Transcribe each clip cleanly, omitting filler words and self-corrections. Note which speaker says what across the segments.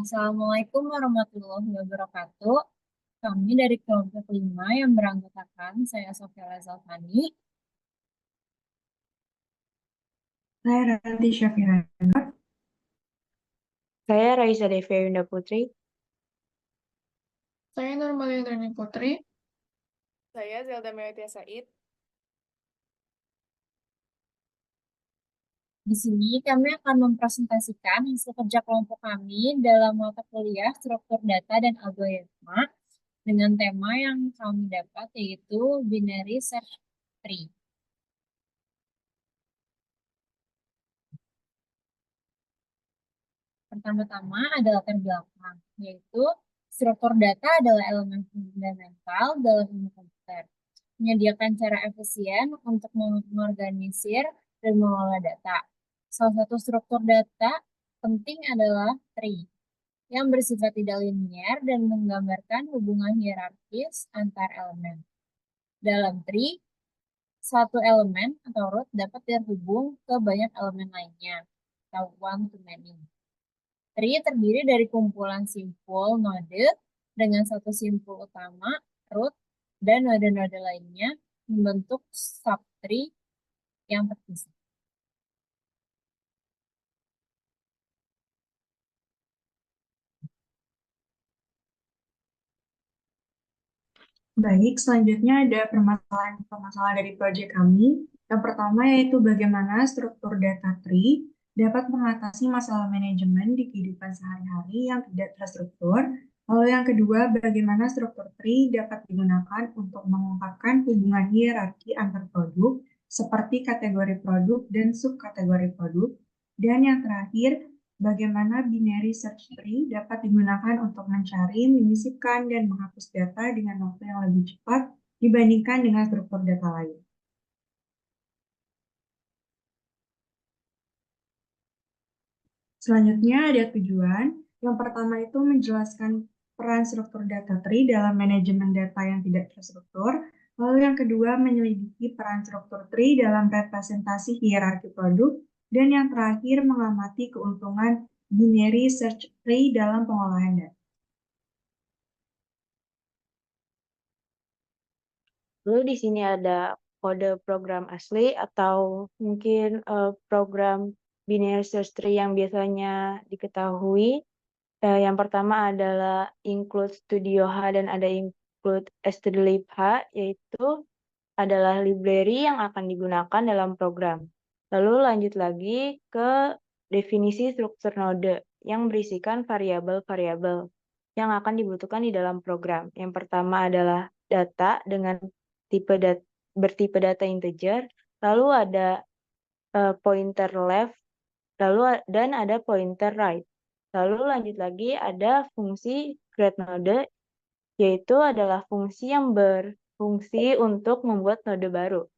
Speaker 1: Assalamualaikum warahmatullahi wabarakatuh. Kami dari kelompok 5 yang beranggotakan saya Sofia Lazalfani.
Speaker 2: Saya Ranti Syafira.
Speaker 3: Saya Raisa Devia Yunda Putri.
Speaker 4: Saya Nurmaliandrani Putri.
Speaker 5: Saya Zelda Melitia Said.
Speaker 1: Di sini kami akan mempresentasikan hasil kerja kelompok kami dalam mata kuliah struktur data dan algoritma dengan tema yang kami dapat yaitu binary search tree. Pertama-tama ada latar belakang, yaitu struktur data adalah elemen fundamental dalam ilmu komputer. Menyediakan cara efisien untuk mengorganisir dan mengelola data. Salah satu struktur data penting adalah tree, yang bersifat tidak linear dan menggambarkan hubungan hierarkis antar elemen. Dalam tree, satu elemen atau root dapat terhubung ke banyak elemen lainnya, atau one to many. Tree terdiri dari kumpulan simpul node dengan satu simpul utama, root, dan node-node lainnya membentuk subtree yang terpisah.
Speaker 2: Baik, selanjutnya ada permasalahan dari proyek kami. Yang pertama yaitu bagaimana struktur data tree dapat mengatasi masalah manajemen di kehidupan sehari-hari yang tidak terstruktur. Lalu yang kedua, bagaimana struktur tree dapat digunakan untuk mengungkapkan hubungan hierarki antar produk seperti kategori produk dan subkategori produk. Dan yang terakhir, bagaimana binary search tree dapat digunakan untuk mencari, menyisipkan, dan menghapus data dengan waktu yang lebih cepat dibandingkan dengan struktur data lain. Selanjutnya ada tujuan. Yang pertama itu menjelaskan peran struktur data tree dalam manajemen data yang tidak terstruktur. Lalu yang kedua menyelidiki peran struktur tree dalam representasi hierarki produk. Dan yang terakhir mengamati keuntungan binary search tree dalam pengolahan data.
Speaker 3: Lalu di sini ada kode program asli atau mungkin program binary search tree yang biasanya diketahui. Yang pertama adalah include Studio H dan ada include stdlib H, yaitu adalah library yang akan digunakan dalam program. Lalu lanjut lagi ke definisi struktur node yang berisikan variabel-variabel yang akan dibutuhkan di dalam program. Yang pertama adalah data dengan bertipe data integer, lalu ada pointer left, dan ada pointer right. Lalu lanjut lagi ada fungsi create node, yaitu adalah fungsi yang berfungsi untuk membuat node baru.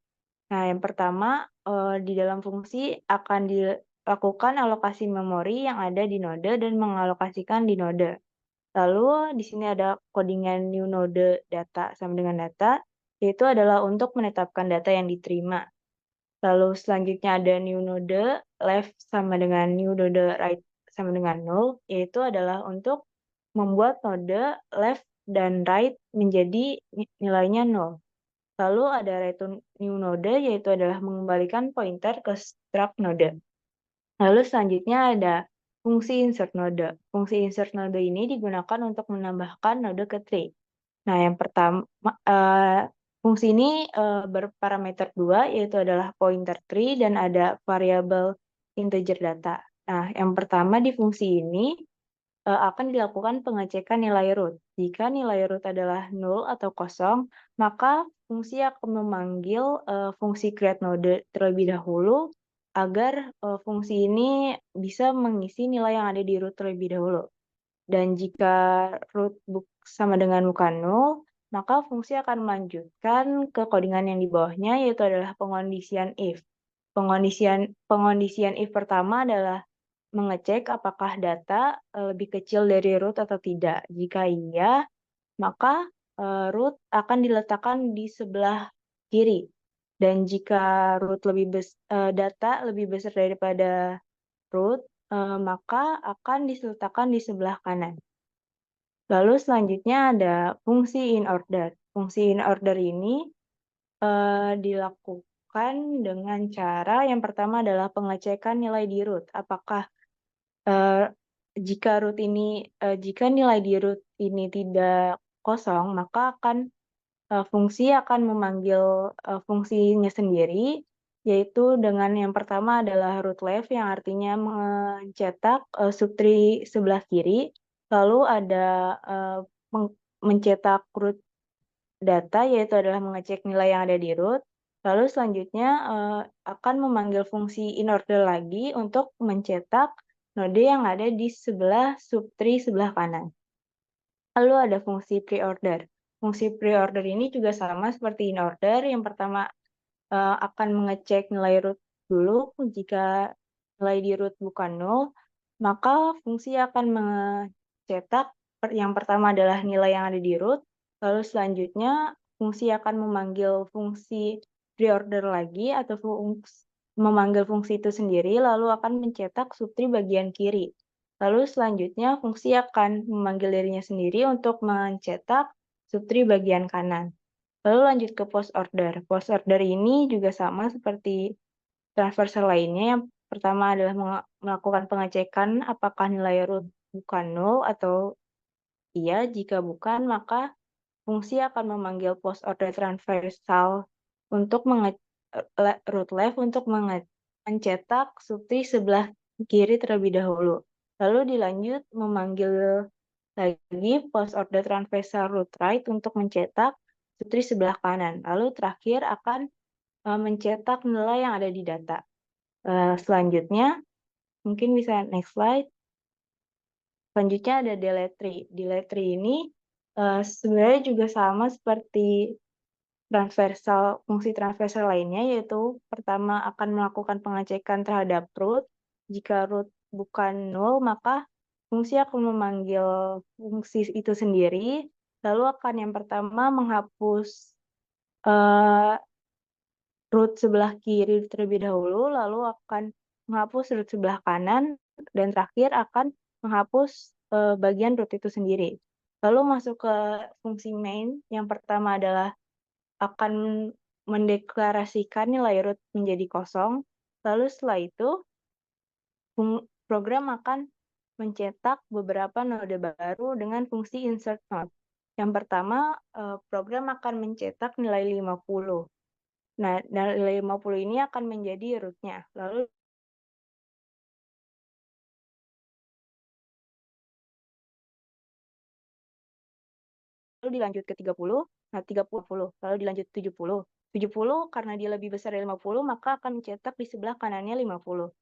Speaker 3: Nah, yang pertama di dalam fungsi akan dilakukan alokasi memori yang ada di node dan mengalokasikan di node. Lalu di sini ada codingan new node data sama dengan data, yaitu adalah untuk menetapkan data yang diterima. Lalu selanjutnya ada new node left sama dengan new node right sama dengan null, yaitu adalah untuk membuat node left dan right menjadi nilainya null. Lalu ada return new node, yaitu adalah mengembalikan pointer ke struct node. Lalu selanjutnya ada fungsi insert node. Fungsi insert node ini digunakan untuk menambahkan node ke tree. Nah, yang pertama, fungsi ini berparameter 2, yaitu adalah pointer tree dan ada variabel integer data. Nah, yang pertama di fungsi ini akan dilakukan pengecekan nilai root. Jika nilai root adalah null atau kosong, maka fungsi akan memanggil fungsi create node terlebih dahulu agar fungsi ini bisa mengisi nilai yang ada di root terlebih dahulu. Dan jika root sama dengan bukan null, maka fungsi akan melanjutkan ke codingan yang di bawahnya, yaitu adalah pengondisian if. Pengondisian if pertama adalah mengecek apakah data lebih kecil dari root atau tidak. Jika iya, maka root akan diletakkan di sebelah kiri. Dan jika data lebih besar daripada root, maka akan diletakkan di sebelah kanan. Lalu selanjutnya ada fungsi in order. Fungsi in order ini dilakukan dengan cara yang pertama adalah pengecekan nilai di root. Apakah jika nilai di root ini tidak kosong, maka fungsi akan memanggil fungsinya sendiri, yaitu dengan yang pertama adalah root left yang artinya mencetak subtree sebelah kiri, lalu ada mencetak root data, yaitu adalah mengecek nilai yang ada di root, lalu selanjutnya akan memanggil fungsi in order lagi untuk mencetak node yang ada di sebelah subtree sebelah kanan. Lalu ada fungsi pre-order. Fungsi pre-order ini juga sama seperti in order. Yang pertama akan mengecek nilai root dulu. Jika nilai di root bukan nol, maka fungsi akan mencetak yang pertama adalah nilai yang ada di root. Lalu selanjutnya fungsi akan memanggil fungsi pre-order lagi atau memanggil fungsi itu sendiri, lalu akan mencetak subtree bagian kiri. Lalu selanjutnya fungsi akan memanggil dirinya sendiri untuk mencetak subtree bagian kanan. Lalu lanjut ke post order. Post order ini juga sama seperti transversal lainnya. Yang pertama adalah melakukan pengecekan apakah nilai root bukan nol atau iya. Jika bukan, maka fungsi akan memanggil post order transversal untuk root left untuk mencetak subtree sebelah kiri terlebih dahulu. Lalu dilanjut memanggil lagi post order transversal root right untuk mencetak subtree sebelah kanan. Lalu terakhir akan mencetak nilai yang ada di data. Selanjutnya, mungkin bisa next slide. Selanjutnya ada delete tree. Delete tree ini sebenarnya juga sama seperti fungsi transversal lainnya, yaitu pertama akan melakukan pengecekan terhadap root. Jika root bukan nol, maka fungsi akan memanggil fungsi itu sendiri, lalu akan yang pertama menghapus root sebelah kiri terlebih dahulu, lalu akan menghapus root sebelah kanan, dan terakhir akan menghapus bagian root itu sendiri. Lalu masuk ke fungsi main, yang pertama adalah akan mendeklarasikan nilai root menjadi kosong, lalu setelah itu program akan mencetak beberapa node baru dengan fungsi insert node. Yang pertama, program akan mencetak nilai 50. Nah, nilai 50 ini akan menjadi root-nya. Lalu dilanjut ke 30, nah 30, lalu dilanjut 70. 70 karena dia lebih besar dari 50, maka akan mencetak di sebelah kanannya 50.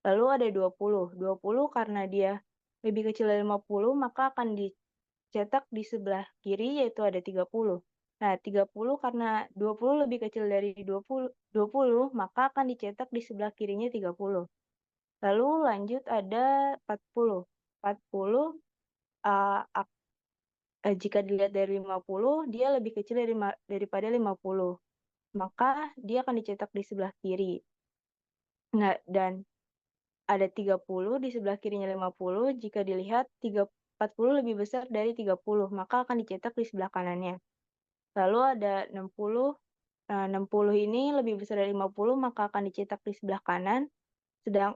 Speaker 3: Lalu ada 20. 20 karena dia lebih kecil dari 50, maka akan dicetak di sebelah kiri, yaitu ada 30. Nah, 30 karena 20 lebih kecil dari 20, maka akan dicetak di sebelah kirinya 30. Lalu lanjut ada 40. 40 jika dilihat dari 50, dia lebih kecil daripada 50. Maka dia akan dicetak di sebelah kiri. Nah, dan ada 30 di sebelah kirinya 50. Jika dilihat 40 lebih besar dari 30, maka akan dicetak di sebelah kanannya. Lalu ada 60. 60 ini lebih besar dari 50, maka akan dicetak di sebelah kanan.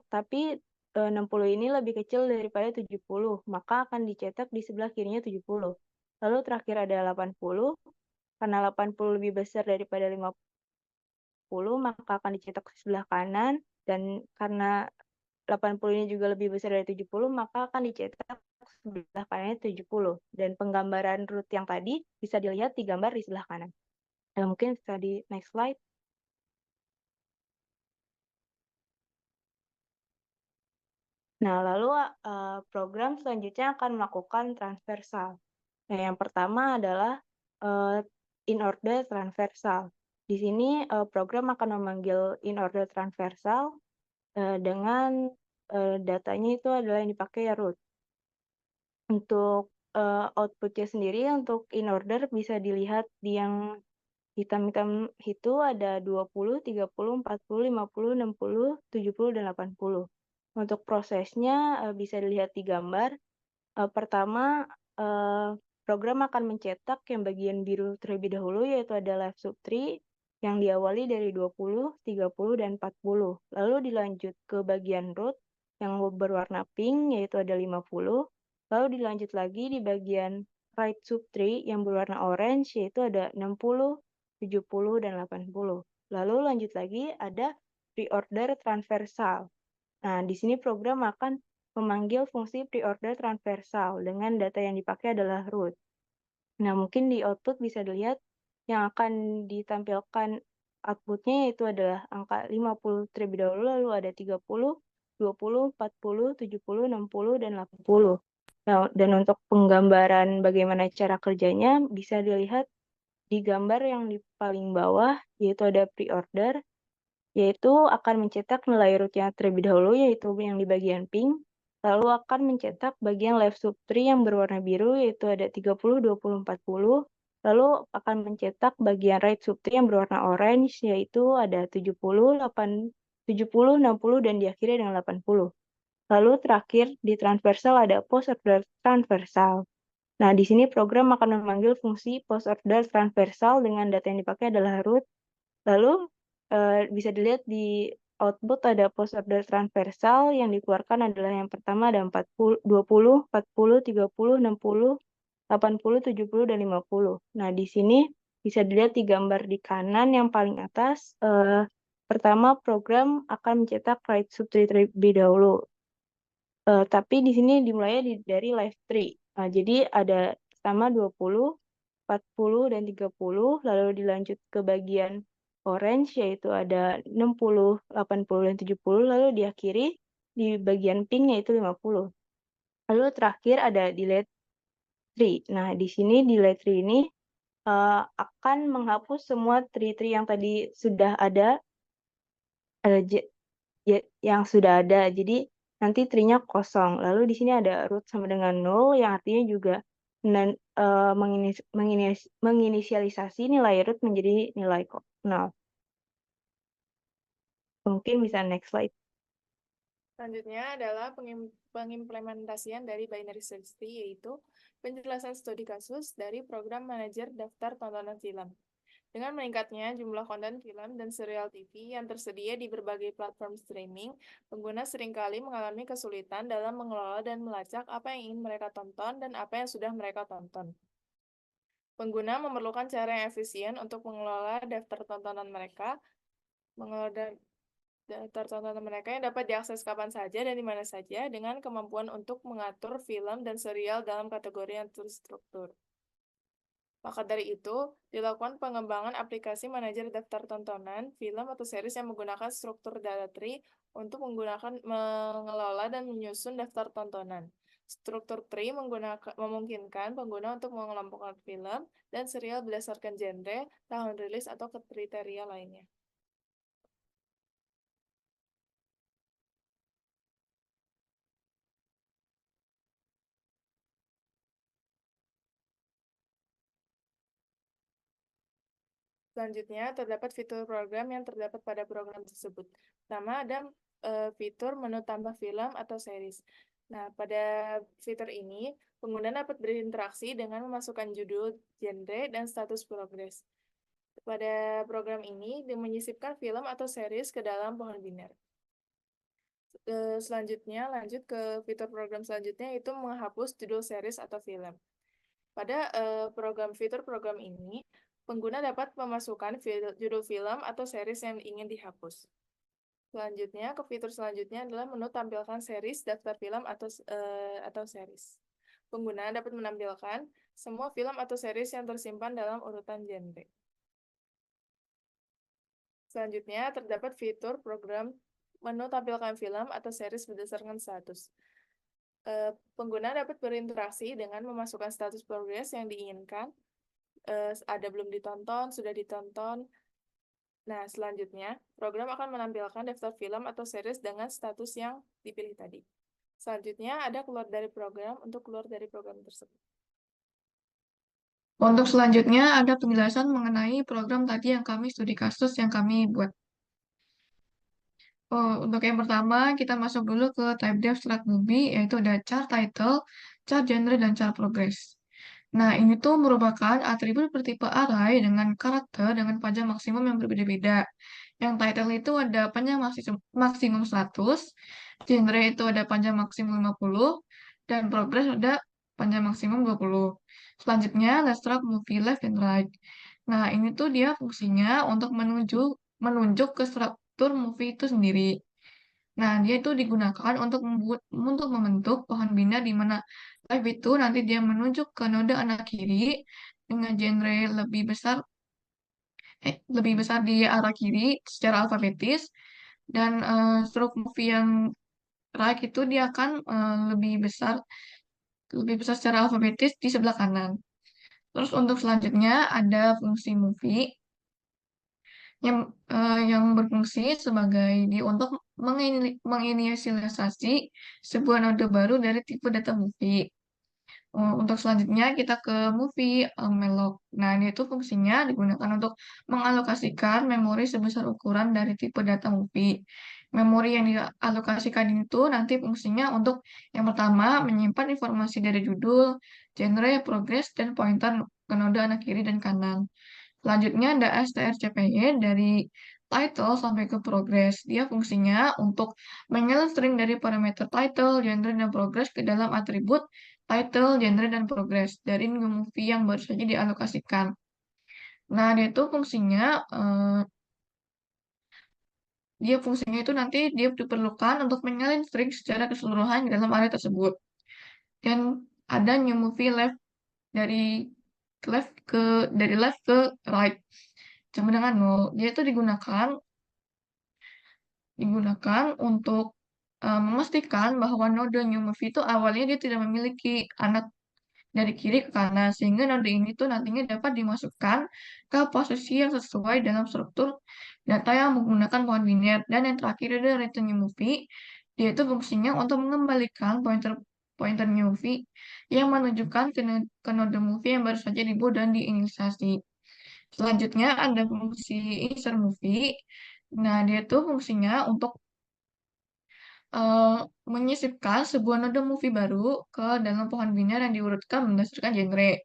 Speaker 3: Tapi 60 ini lebih kecil daripada 70, maka akan dicetak di sebelah kirinya 70. Lalu terakhir ada 80. Karena 80 lebih besar daripada 50, maka akan dicetak di sebelah kanan. Dan karena 80 ini juga lebih besar dari 70, maka akan dicetak sebelah kanannya 70. Dan penggambaran root yang tadi bisa dilihat digambar di sebelah kanan. Mungkin bisa di next slide. Nah, lalu program selanjutnya akan melakukan transversal. Nah, yang pertama adalah in order transversal. Di sini program akan memanggil in order transversal dengan datanya itu adalah yang dipakai root. Untuk outputnya sendiri untuk in order bisa dilihat di yang hitam-hitam itu ada 20, 30, 40, 50, 60, 70, dan 80. Untuk prosesnya bisa dilihat di gambar. Pertama, program akan mencetak yang bagian biru terlebih dahulu, yaitu ada live sub tree yang diawali dari 20, 30, dan 40. Lalu dilanjut ke bagian root yang berwarna pink, yaitu ada 50. Lalu dilanjut lagi di bagian right sub tree yang berwarna orange, yaitu ada 60, 70, dan 80. Lalu lanjut lagi ada pre-order transversal. Nah, di sini program akan memanggil fungsi pre-order transversal dengan data yang dipakai adalah root. Nah, mungkin di output bisa dilihat yang akan ditampilkan outputnya yaitu adalah angka 50 terlebih dahulu, lalu ada 30, 20, 40, 70, 60, dan 80. Nah, dan untuk penggambaran bagaimana cara kerjanya bisa dilihat di gambar yang di paling bawah, yaitu ada pre-order, yaitu akan mencetak nilai rootnya terlebih dahulu, yaitu yang di bagian pink, lalu akan mencetak bagian left sub tree yang berwarna biru, yaitu ada 30, 20, 40, lalu akan mencetak bagian right sub tree yang berwarna orange, yaitu ada 70, 70, 60, dan diakhiri dengan 80. Lalu terakhir di transversal ada post order transversal. Nah, di sini program akan memanggil fungsi post order transversal dengan data yang dipakai adalah root. Lalu bisa dilihat di output ada post order transversal yang dikeluarkan adalah yang pertama ada 40, 20, 40, 30, 60, 80, 70, dan 50. Nah, di sini bisa dilihat di gambar di kanan yang paling atas. Pertama, program akan mencetak right sub tree terlebih dahulu. Tapi di sini dimulai dari live tree. Nah, jadi ada pertama 20, 40, dan 30, lalu dilanjut ke bagian orange, yaitu ada 60, 80, dan 70, lalu diakhiri di bagian pink, yaitu 50. Lalu terakhir ada delete tree. Nah, di sini delete tree ini akan menghapus semua tree-tree yang tadi sudah ada, yang sudah ada. Jadi nanti tree-nya kosong. Lalu di sini ada root sama dengan 0 yang artinya juga menginisialisasi nilai root menjadi nilai 0. Mungkin bisa next slide.
Speaker 5: Selanjutnya adalah pengimplementasian dari binary search tree, yaitu penjelasan studi kasus dari program manajer daftar tontonan film. Dengan meningkatnya jumlah konten film dan serial TV yang tersedia di berbagai platform streaming, pengguna seringkali mengalami kesulitan dalam mengelola dan melacak apa yang ingin mereka tonton dan apa yang sudah mereka tonton. Pengguna memerlukan cara yang efisien untuk mengelola daftar tontonan mereka, daftar tontonan mereka yang dapat diakses kapan saja dan di mana saja, dengan kemampuan untuk mengatur film dan serial dalam kategori yang terstruktur. Maka dari itu, dilakukan pengembangan aplikasi manajer daftar tontonan, film, atau series yang menggunakan struktur data tree untuk mengelola dan menyusun daftar tontonan. Struktur tree memungkinkan pengguna untuk mengelompokkan film dan serial berdasarkan genre, tahun rilis, atau kriteria lainnya. Selanjutnya, terdapat fitur program yang terdapat pada program tersebut. Pertama, ada fitur menu tambah film atau series. Nah, pada fitur ini, pengguna dapat berinteraksi dengan memasukkan judul, genre, dan status progres. Pada program ini, menyisipkan film atau series ke dalam pohon biner. Selanjutnya, lanjut ke fitur program selanjutnya, yaitu menghapus judul series atau film. Pada fitur program ini, pengguna dapat memasukkan judul film atau series yang ingin dihapus. Selanjutnya, ke fitur selanjutnya adalah menu tampilkan series, daftar film, atau series. Pengguna dapat menampilkan semua film atau series yang tersimpan dalam urutan genre. Selanjutnya, terdapat fitur program menu tampilkan film atau series berdasarkan status. Pengguna dapat berinteraksi dengan memasukkan status progres yang diinginkan, ada belum ditonton, sudah ditonton. Nah, selanjutnya, program akan menampilkan daftar film atau series dengan status yang dipilih tadi. Selanjutnya, ada keluar dari program untuk keluar dari program tersebut.
Speaker 4: Untuk selanjutnya ada penjelasan mengenai program tadi yang kami studi kasus yang kami buat. Untuk yang pertama, kita masuk dulu ke type def strat movie, yaitu ada chart title, chart genre, dan chart progress. Nah, ini tuh merupakan atribut bertipe array dengan karakter dengan panjang maksimum yang berbeda-beda. Yang title itu ada panjang maksimum 100, genre itu ada panjang maksimum 50, dan progress ada panjang maksimum 20. Selanjutnya, let's drag movie left and right. Nah, ini tuh dia fungsinya untuk menunjuk ke struktur movie itu sendiri. Nah, dia itu digunakan untuk membentuk pohon bina di mana live itu nanti dia menunjuk ke node anak kiri dengan genre lebih besar di arah kiri secara alfabetis, dan stroke movie yang right itu dia akan lebih besar secara alfabetis di sebelah kanan. Terus untuk selanjutnya ada fungsi movie yang berfungsi sebagai untuk menginisialisasi sebuah node baru dari tipe data movie. Untuk selanjutnya kita ke movie malloc. Nah, ini itu fungsinya digunakan untuk mengalokasikan memori sebesar ukuran dari tipe data movie. Memori yang dialokasikan itu nanti fungsinya untuk yang pertama menyimpan informasi dari judul, genre, progress, dan pointer ke node anak kiri dan kanan. Selanjutnya ada strcpy dari title sampai ke progress. Dia fungsinya untuk menginsert string dari parameter title, genre, dan progress ke dalam atribut title, genre, dan progress dari new movie yang baru saja dialokasikan. Nah, dia fungsinya itu nanti dia diperlukan untuk menyalin string secara keseluruhan di dalam area tersebut. Dan ada new movie dari left ke right sama dengan 0. Dia itu digunakan untuk memastikan bahwa node new movie itu awalnya dia tidak memiliki anak dari kiri ke kanan, sehingga node ini tuh nantinya dapat dimasukkan ke posisi yang sesuai dalam struktur data yang menggunakan pohon biner. Dan yang terakhir ada return new movie, yaitu fungsinya untuk mengembalikan pointer new movie yang menunjukkan ke node movie yang baru saja dibuat dan diinisialisasi. Selanjutnya ada fungsi insert movie. Nah, dia tuh fungsinya untuk eh, menyisipkan sebuah node movie baru ke dalam pohon biner yang diurutkan berdasarkan genre.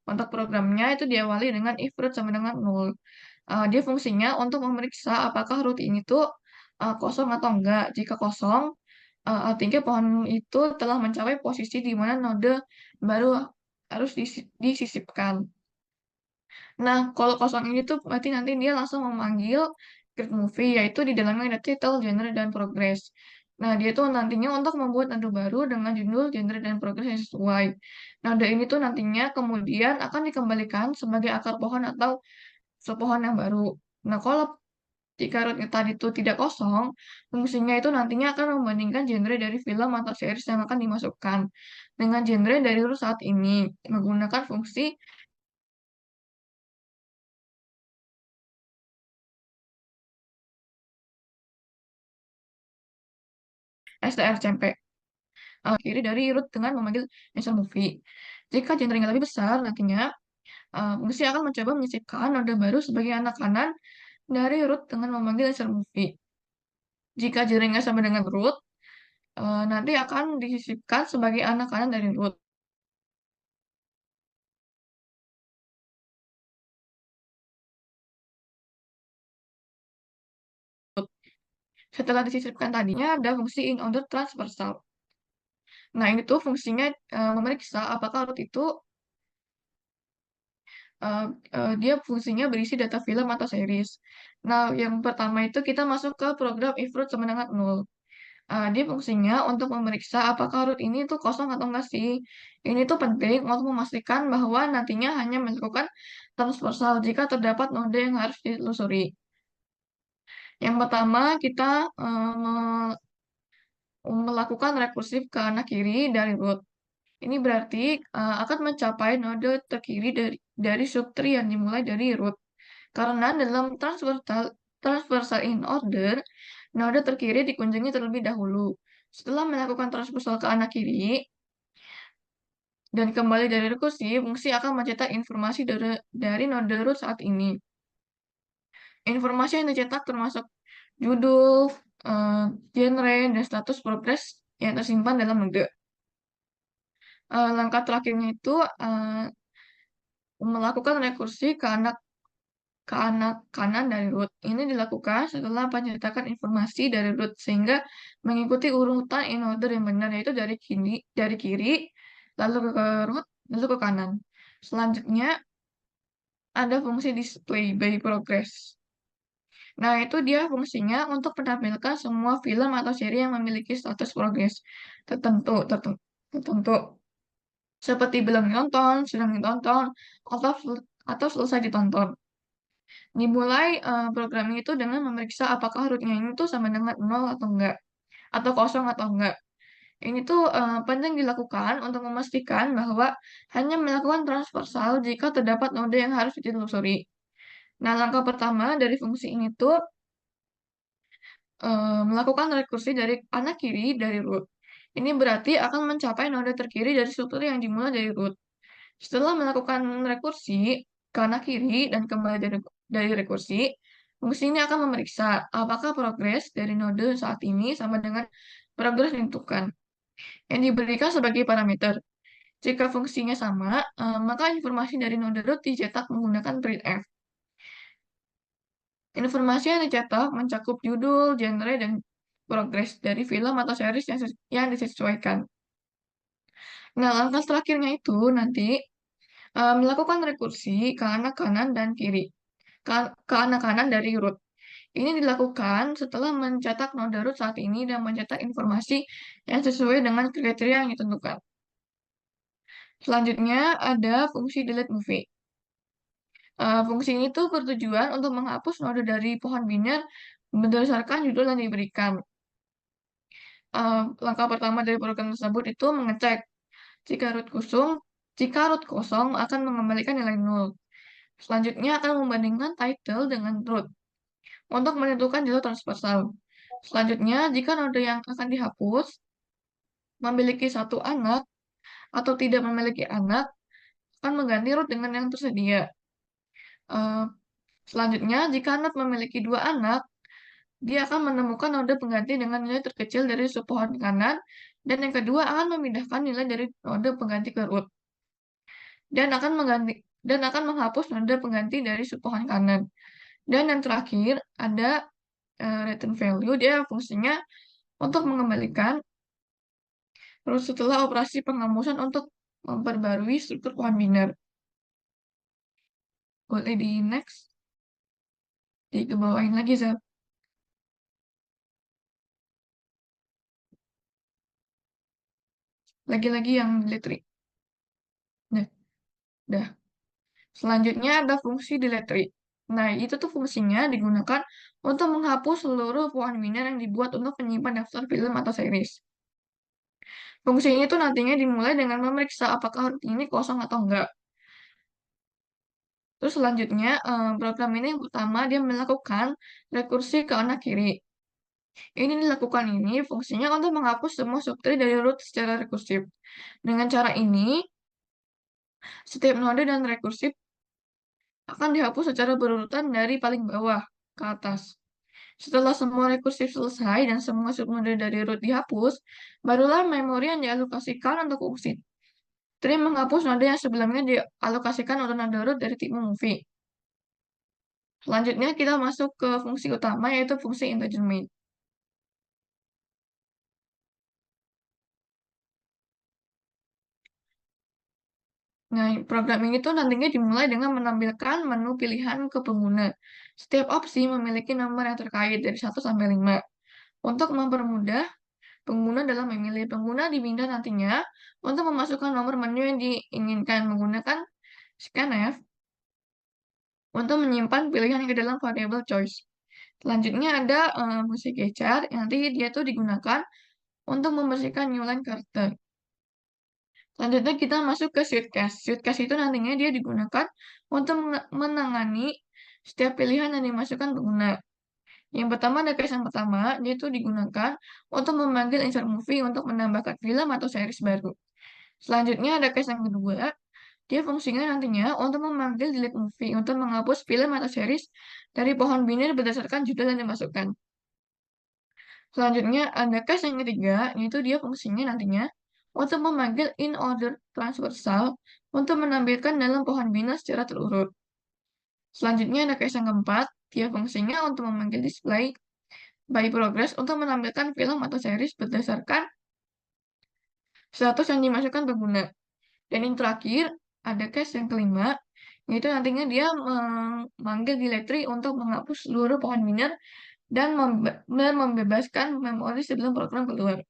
Speaker 4: Untuk programnya itu diawali dengan if root sama dengan 0. Dia fungsinya untuk memeriksa apakah root ini tuh kosong atau enggak. Jika kosong, artinya pohon itu telah mencapai posisi di mana node baru harus disisipkan. Nah, kalau kosong ini tuh berarti nanti dia langsung memanggil create movie, yaitu di dalamnya ada title, genre, dan progress. Nah, dia tuh nantinya untuk membuat node baru dengan judul, genre, dan progress yang sesuai. Node ini tuh nantinya kemudian akan dikembalikan sebagai akar pohon atau sepohon yang baru. Nah, kalau jika rootnya tadi itu tidak kosong, fungsinya itu nantinya akan membandingkan genre dari film atau series yang akan dimasukkan dengan genre dari root saat ini menggunakan fungsi strcmp kiri dari root dengan memanggil insert movie. Jika genrenya lebih besar, nantinya fungsi akan mencoba menyisipkan node baru sebagai anak kanan dari root dengan memanggil insert movie. Jika genrenya sama dengan root, nanti akan disisipkan sebagai anak kanan dari root. Setelah disisipkan tadinya ada fungsi in order transversal. Nah, ini tuh fungsinya memeriksa apakah root itu dia fungsinya berisi data film atau series. Nah, yang pertama itu kita masuk ke program if root sama dengan 0. Dia fungsinya untuk memeriksa apakah root ini tuh kosong atau enggak sih. Ini tuh penting untuk memastikan bahwa nantinya hanya melakukan transversal jika terdapat node yang harus ditelusuri. Yang pertama, kita melakukan rekursif ke kanan kiri dari root. Ini berarti akan mencapai node terkiri dari subtree yang dimulai dari root. Karena dalam transversal in order, node terkiri dikunjungi terlebih dahulu. Setelah melakukan transversal ke anak kiri dan kembali dari rekursi, fungsi akan mencetak informasi dari node root saat ini. Informasi yang dicetak termasuk judul, genre, dan status progres yang tersimpan dalam node. Langkah terakhirnya itu melakukan rekursi ke anak kanan dari root. Ini dilakukan setelah pencetakan informasi dari root sehingga mengikuti urutan in order yang benar, yaitu dari kiri lalu ke root lalu ke kanan. Selanjutnya ada fungsi display by progress. Nah, itu dia fungsinya untuk menampilkan semua film atau seri yang memiliki status progres tertentu, seperti belum ditonton, sedang ditonton, atau selesai ditonton. Dimulai programnya itu dengan memeriksa apakah rootnya ini tuh sama dengan 0 atau enggak, atau kosong atau enggak. Ini tuh penting dilakukan untuk memastikan bahwa hanya melakukan transversal jika terdapat node yang harus ditelusuri. Nah, langkah pertama dari fungsi ini tuh melakukan rekursi dari anak kiri dari root. Ini berarti akan mencapai node terkiri dari struktur yang dimulai dari root. Setelah melakukan rekursi ke kanan kiri dan kembali dari rekursi, fungsi ini akan memeriksa apakah progres dari node saat ini sama dengan progres yang ditentukan, yang diberikan sebagai parameter. Jika fungsinya sama, maka informasi dari node root dicetak menggunakan printf. Informasi yang dicetak mencakup judul, genre, dan progres dari film atau series yang disesuaikan. Nah, langkah terakhirnya itu nanti melakukan rekursi ke anak kanan dan kiri, ke anak kanan dari root. Ini dilakukan setelah mencetak node root saat ini dan mencetak informasi yang sesuai dengan kriteria yang ditentukan. Selanjutnya ada fungsi delete movie. Fungsi ini tuh bertujuan untuk menghapus node dari pohon biner berdasarkan judul yang diberikan. Langkah pertama dari program tersebut itu mengecek jika root kosong akan mengembalikan nilai 0. Selanjutnya akan membandingkan title dengan root untuk menentukan jalur transversal. Selanjutnya, jika node yang akan dihapus memiliki satu anak atau tidak memiliki anak, akan mengganti root dengan yang tersedia. Selanjutnya, jika node memiliki dua anak, dia akan menemukan node pengganti dengan nilai terkecil dari subpohon kanan, dan yang kedua akan memindahkan nilai dari node pengganti ke root, dan akan menghapus node pengganti dari subpohon kanan. Dan yang terakhir ada return value, dia fungsinya untuk mengembalikan root setelah operasi penghapusan untuk memperbarui struktur pohon biner. Boleh di next, dikebawain lagi, Zab. Lagi-lagi yang delete tree. Dah. Selanjutnya ada fungsi delete tree. Nah, itu tuh fungsinya digunakan untuk menghapus seluruh pohon biner yang dibuat untuk menyimpan daftar film atau series. Fungsi ini tuh nantinya dimulai dengan memeriksa apakah root ini kosong atau enggak. Terus selanjutnya, program ini yang pertama dia melakukan rekursi ke anak kiri. Ini dilakukan fungsinya untuk menghapus semua subtree dari root secara rekursif. Dengan cara ini, setiap node dan rekursif akan dihapus secara berurutan dari paling bawah ke atas. Setelah semua rekursif selesai dan semua subnode dari root dihapus, barulah memori yang dialokasikan untuk fungsi tree menghapus node yang sebelumnya dialokasikan untuk node root dari tipe movie. Selanjutnya kita masuk ke fungsi utama, yaitu fungsi integer main. Nah, program ini tuh nantinya dimulai dengan menampilkan menu pilihan ke pengguna. Setiap opsi memiliki nomor yang terkait dari 1 sampai 5. Untuk mempermudah pengguna dalam memilih, pengguna diminta nantinya untuk memasukkan nomor menu yang diinginkan menggunakan scanf untuk menyimpan pilihan ke dalam variable choice. Selanjutnya ada fungsi gecar, yang nanti dia tuh digunakan untuk membersihkan new line karakter. Selanjutnya kita masuk ke suitcase. Suitcase itu nantinya dia digunakan untuk menangani setiap pilihan yang dimasukkan pengguna. Yang pertama ada case yang pertama, dia itu digunakan untuk memanggil insert movie untuk menambahkan film atau series baru. Selanjutnya ada case yang kedua, dia fungsinya nantinya untuk memanggil delete movie untuk menghapus film atau series dari pohon biner berdasarkan judul yang dimasukkan. Selanjutnya ada case yang ketiga, yaitu dia fungsinya nantinya untuk memanggil in order transversal untuk menampilkan dalam pohon bina secara terurut. Selanjutnya ada case yang keempat, dia fungsinya untuk memanggil display by progress untuk menampilkan film atau series berdasarkan status yang dimasukkan pengguna. Dan yang terakhir, ada case yang kelima, yaitu nantinya dia memanggil directory untuk menghapus seluruh pohon biner dan membebaskan memori sebelum program keluar.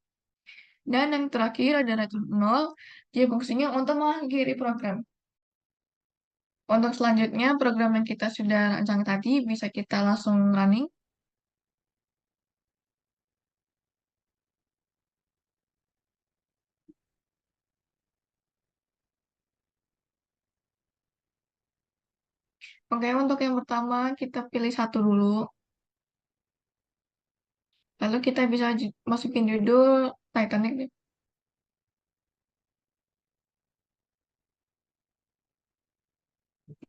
Speaker 4: Dan yang terakhir ada return 0, dia fungsinya untuk mengakhiri program. Untuk selanjutnya, program yang kita sudah rancang tadi bisa kita langsung running. Oke, untuk yang pertama kita pilih satu dulu. Lalu kita bisa masukin judul Titanic deh.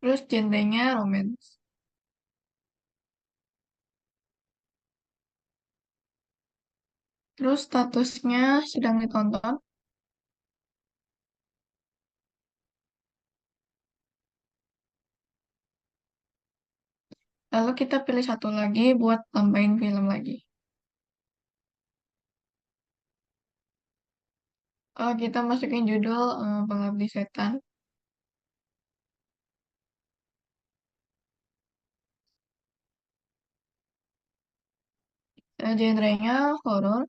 Speaker 4: Terus genrenya romance. Terus statusnya sedang ditonton. Lalu kita pilih satu lagi buat tambahin film lagi. Kita masukin judul Pengabdi Setan. Genrenya horor.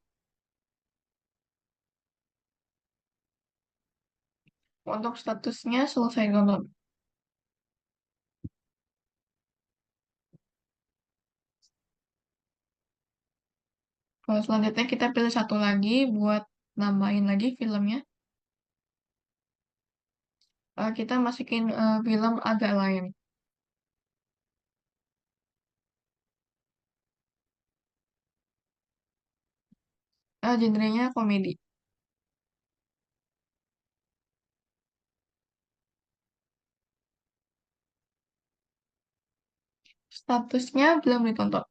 Speaker 4: Untuk statusnya selesai download. Kalau selanjutnya kita pilih satu lagi buat nambahin lagi filmnya. Kita masukin film agak lain. Genrenya komedi. Statusnya belum ditonton.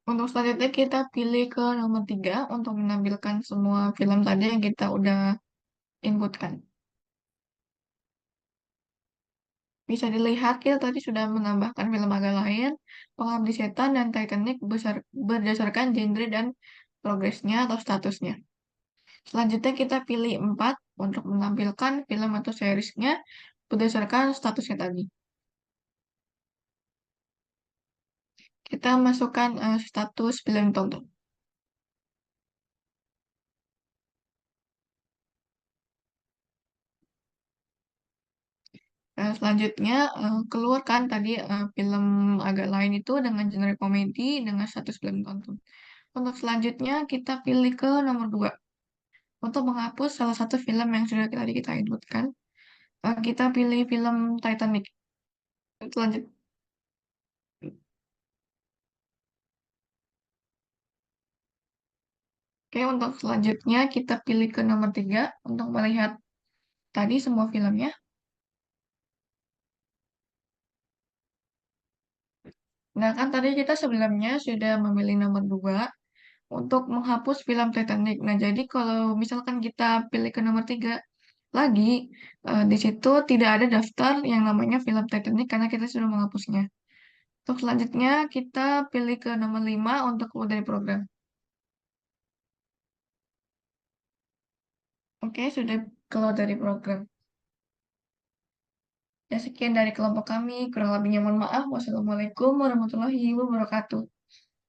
Speaker 4: Untuk selanjutnya kita pilih ke nomor 3 untuk menampilkan semua film tadi yang kita udah inputkan. Bisa dilihat kita tadi sudah menambahkan film agak lain, Pengabdi Setan, dan Titanic berdasarkan genre dan progresnya atau statusnya. Selanjutnya kita pilih 4 untuk menampilkan film atau seriesnya berdasarkan statusnya tadi. Kita masukkan status film tonton. Selanjutnya keluarkan tadi film agak lain itu dengan genre komedi dengan status film tonton. Untuk selanjutnya kita pilih ke nomor 2 untuk menghapus salah satu film yang sudah tadi kita inputkan. Kita pilih film Titanic. Selanjut. Oke, untuk selanjutnya kita pilih ke nomor 3 untuk melihat tadi semua filmnya. Nah, kan tadi kita sebelumnya sudah memilih nomor 2 untuk menghapus film Titanic. Nah, jadi kalau misalkan kita pilih ke nomor 3 lagi, di situ tidak ada daftar yang namanya film Titanic karena kita sudah menghapusnya. Untuk selanjutnya, kita pilih ke nomor 5 untuk keluar dari program. Oke, sudah keluar dari program. Ya, sekian dari kelompok kami. Kurang lebihnya mohon maaf. Wassalamualaikum warahmatullahi wabarakatuh.